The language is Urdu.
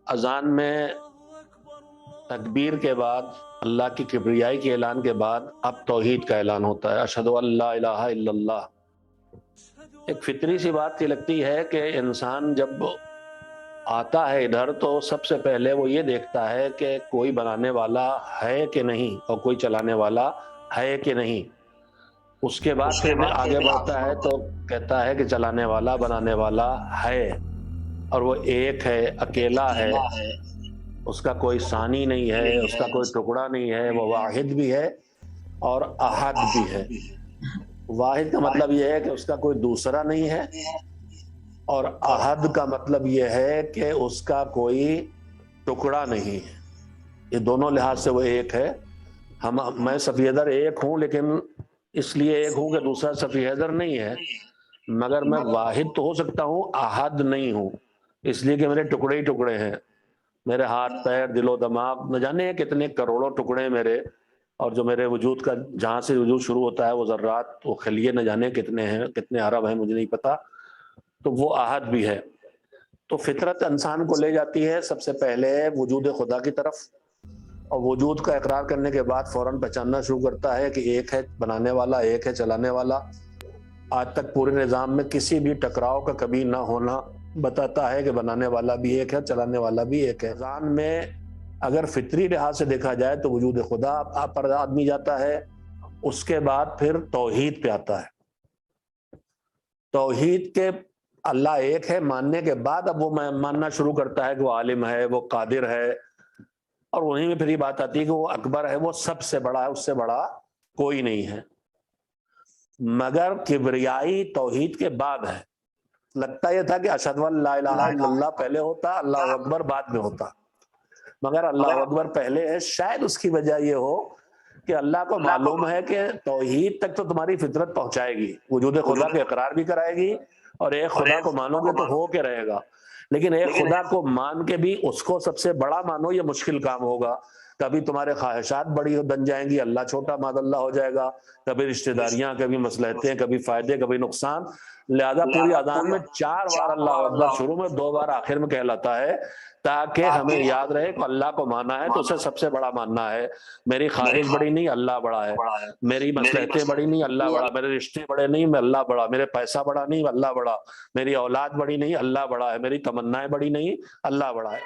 اذان میں تکبیر کے بعد اللہ کی کبریائی کے اعلان کے بعد اب توحید کا اعلان ہوتا ہے، اشہد ان لا الہ الا اللہ۔ ایک فطری سی بات یہ لگتی ہے کہ انسان جب آتا ہے ادھر تو سب سے پہلے وہ یہ دیکھتا ہے کہ کوئی بنانے والا ہے کہ نہیں اور کوئی چلانے والا ہے کہ نہیں۔ اس کے بعد پھر آگے بڑھتا ہے تو کہتا ہے کہ چلانے والا بنانے والا ہے، اور وہ ایک ہے، اکیلا ہے، اس کا کوئی ثانی نہیں ہے، اس کا کوئی ٹکڑا نہیں ہے، وہ واحد بھی ہے اور احد بھی ہے۔ واحد کا مطلب یہ ہے کہ اس کا کوئی دوسرا نہیں ہے، اور احد کا مطلب یہ ہے کہ اس کا کوئی ٹکڑا نہیں ہے۔ یہ دونوں لحاظ سے وہ ایک ہے۔ میں صفی حیدر ایک ہوں، لیکن اس لیے ایک ہوں کہ دوسرا صفی حیدر نہیں ہے، مگر میں واحد تو ہو سکتا ہوں، احد نہیں ہوں، اس لیے کہ میرے ٹکڑے ہی ٹکڑے ہیں۔ میرے ہاتھ پیر دل و دماغ نہ جانے کتنے کروڑوں ٹکڑے میرے، اور جو میرے وجود کا جہاں سے وجود شروع ہوتا ہے وہ ذرات، وہ خلیے نہ جانے کتنے ہیں، کتنے ارب ہیں، مجھے نہیں پتا، تو وہ احد بھی ہے۔ تو فطرت انسان کو لے جاتی ہے سب سے پہلے وجود خدا کی طرف، اور وجود کا اقرار کرنے کے بعد فوراً پہچاننا شروع کرتا ہے کہ ایک ہے بنانے والا، ایک ہے چلانے والا۔ آج تک پورے نظام میں کسی بھی ٹکراؤ کا کبھی نہ ہونا بتاتا ہے کہ بنانے والا بھی ایک ہے، چلانے والا بھی ایک ہے۔ اذان میں اگر فطری لحاظ سے دیکھا جائے تو وجود خدا پر آدمی جاتا ہے، اس کے بعد پھر توحید پہ آتا ہے۔ توحید کے اللہ ایک ہے ماننے کے بعد اب وہ ماننا شروع کرتا ہے کہ وہ عالم ہے، وہ قادر ہے، اور وہیں میں پھر یہ بات آتی ہے کہ وہ اکبر ہے، وہ سب سے بڑا ہے، اس سے بڑا کوئی نہیں ہے۔ مگر کبریائی توحید کے بعد ہے۔ لگتا یہ تھا کہ اشہد ان لا الہ الا اللہ پہلے ہوتا، اللہ اکبر بعد میں ہوتا، مگر اللہ اکبر پہلے ہے۔ شاید اس کی وجہ یہ ہو کہ اللہ کو معلوم ہے کہ توحید تک تو تمہاری فطرت پہنچائے گی، وجود خدا کے اقرار بھی کرائے گی، اور ایک خدا کو مانو گے تو ہو کے رہے گا، لیکن ایک خدا کو مان کے بھی اس کو سب سے بڑا مانو، یہ مشکل کام ہوگا۔ کبھی تمہارے خواہشات بڑی بن جائیں گی، اللہ چھوٹا معاذ اللہ ہو جائے گا، کبھی رشتہ داریاں، کبھی مصلحتیں، کبھی فائدے، کبھی نقصان۔ لہذا پوری اذان میں 4 بار اللہ اکبر شروع میں، 2 بار آخر میں کہلاتا ہے، تاکہ ہمیں یاد رہے کہ اللہ کو مانا ہے تو اسے سب سے بڑا ماننا ہے۔ میری خواہش بڑی نہیں، اللہ بڑا ہے، میری مصلحتیں بڑی نہیں، اللہ بڑا، میرے رشتے بڑے نہیں، میں اللہ بڑا، میرے پیسہ بڑا نہیں، اللہ بڑا، میری اولاد بڑی نہیں، اللہ بڑا ہے، میری تمنائیں بڑی نہیں، اللہ بڑا ہے۔